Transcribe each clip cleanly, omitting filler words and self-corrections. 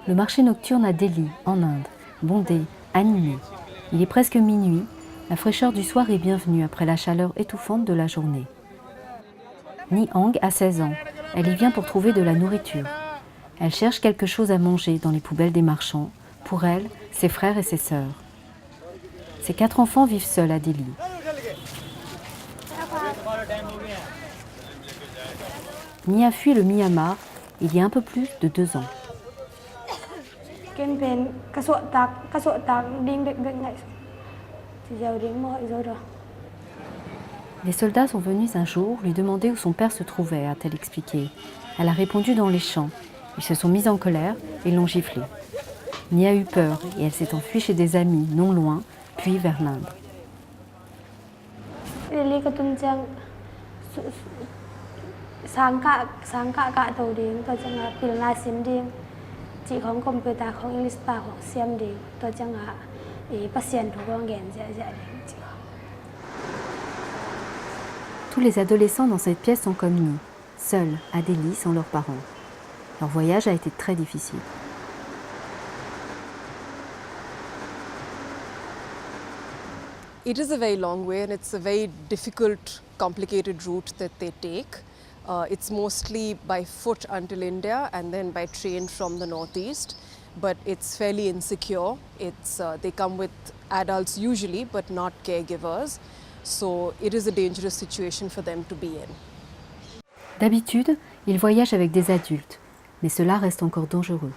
Le marché nocturne à Delhi, en Inde, bondé, animé. Il est presque minuit, la fraîcheur du soir est bienvenue après la chaleur étouffante de la journée. Nihang a 16 ans, elle y vient pour trouver de la nourriture. Elle cherche quelque chose à manger dans les poubelles des marchands, pour elle, ses frères et ses sœurs. Ses 4 enfants vivent seuls à Delhi. Nia fuit le Myanmar il y a un peu plus de 2 ans. Les soldats sont venus un jour lui demander où son père se trouvait, a-t-elle expliqué. Elle a répondu dans les champs. Ils se sont mis en colère et l'ont giflé. Nia a eu peur et elle s'est enfuie chez des amis non loin, puis vers l'Inde. Tous les adolescents dans cette pièce sont comme Ni, seuls à Delhi sans leurs parents. Leur voyage a été très difficile. It is a very long way and it's a very difficult, complicated route that they take. It's mostly by foot until India and then by train from the northeast, but it's fairly insecure. They come with adults usually, but not caregivers. So it is a dangerous situation for them to be in. D'habitude, ils voyagent avec des adultes, mais cela reste encore dangereux.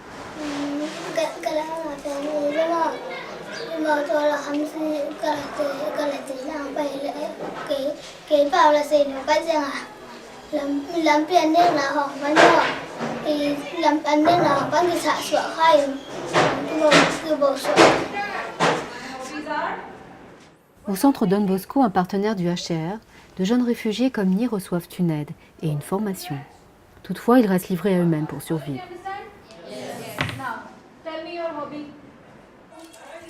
Au centre Don Bosco, un partenaire du HCR, de jeunes réfugiés comme Ni reçoivent une aide et une formation. Toutefois, ils restent livrés à eux-mêmes pour survivre.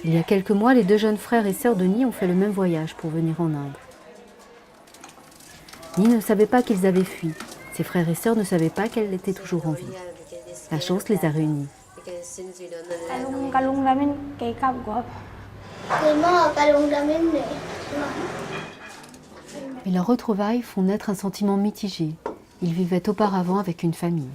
Il y a quelques mois, les 2 jeunes frères et sœurs de Ni ont fait le même voyage pour venir en Inde. Ni ne savait pas qu'ils avaient fui. Ses frères et sœurs ne savaient pas qu'elle était toujours en vie. La chance les a réunis. Mais leurs retrouvailles font naître un sentiment mitigé. Ils vivaient auparavant avec une famille.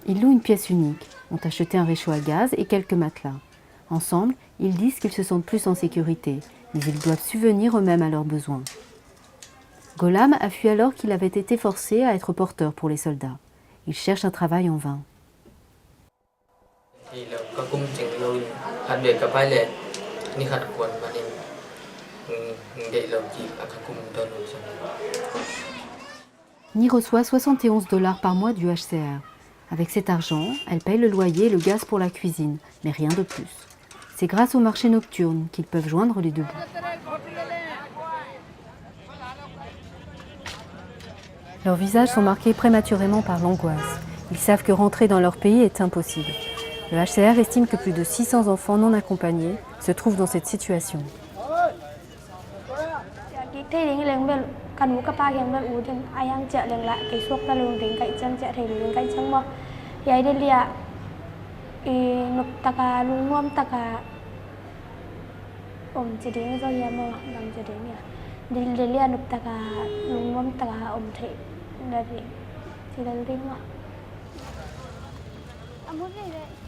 Ils louent une pièce unique, ont acheté un réchaud à gaz et quelques matelas. Ensemble, ils disent qu'ils se sentent plus en sécurité, mais ils doivent subvenir eux-mêmes à leurs besoins. Gholam a fui alors qu'il avait été forcé à être porteur pour les soldats. Il cherche un travail en vain. Ni reçoit $71 par mois du HCR. Avec cet argent, elle paye le loyer et le gaz pour la cuisine, mais rien de plus. C'est grâce au marché nocturne qu'ils peuvent joindre les deux bouts. Leurs visages sont marqués prématurément par l'angoisse. Ils savent que rentrer dans leur pays est impossible. Le HCR estime que plus de 600 enfants non accompagnés se trouvent dans cette situation.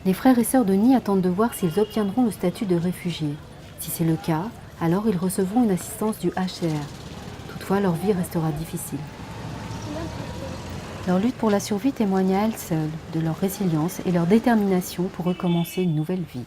Les frères et sœurs de Ni attendent de voir s'ils obtiendront le statut de réfugiés. Si c'est le cas, alors ils recevront une assistance du HCR. Toutefois, leur vie restera difficile. Leur lutte pour la survie témoigne à elles seules de leur résilience et leur détermination pour recommencer une nouvelle vie.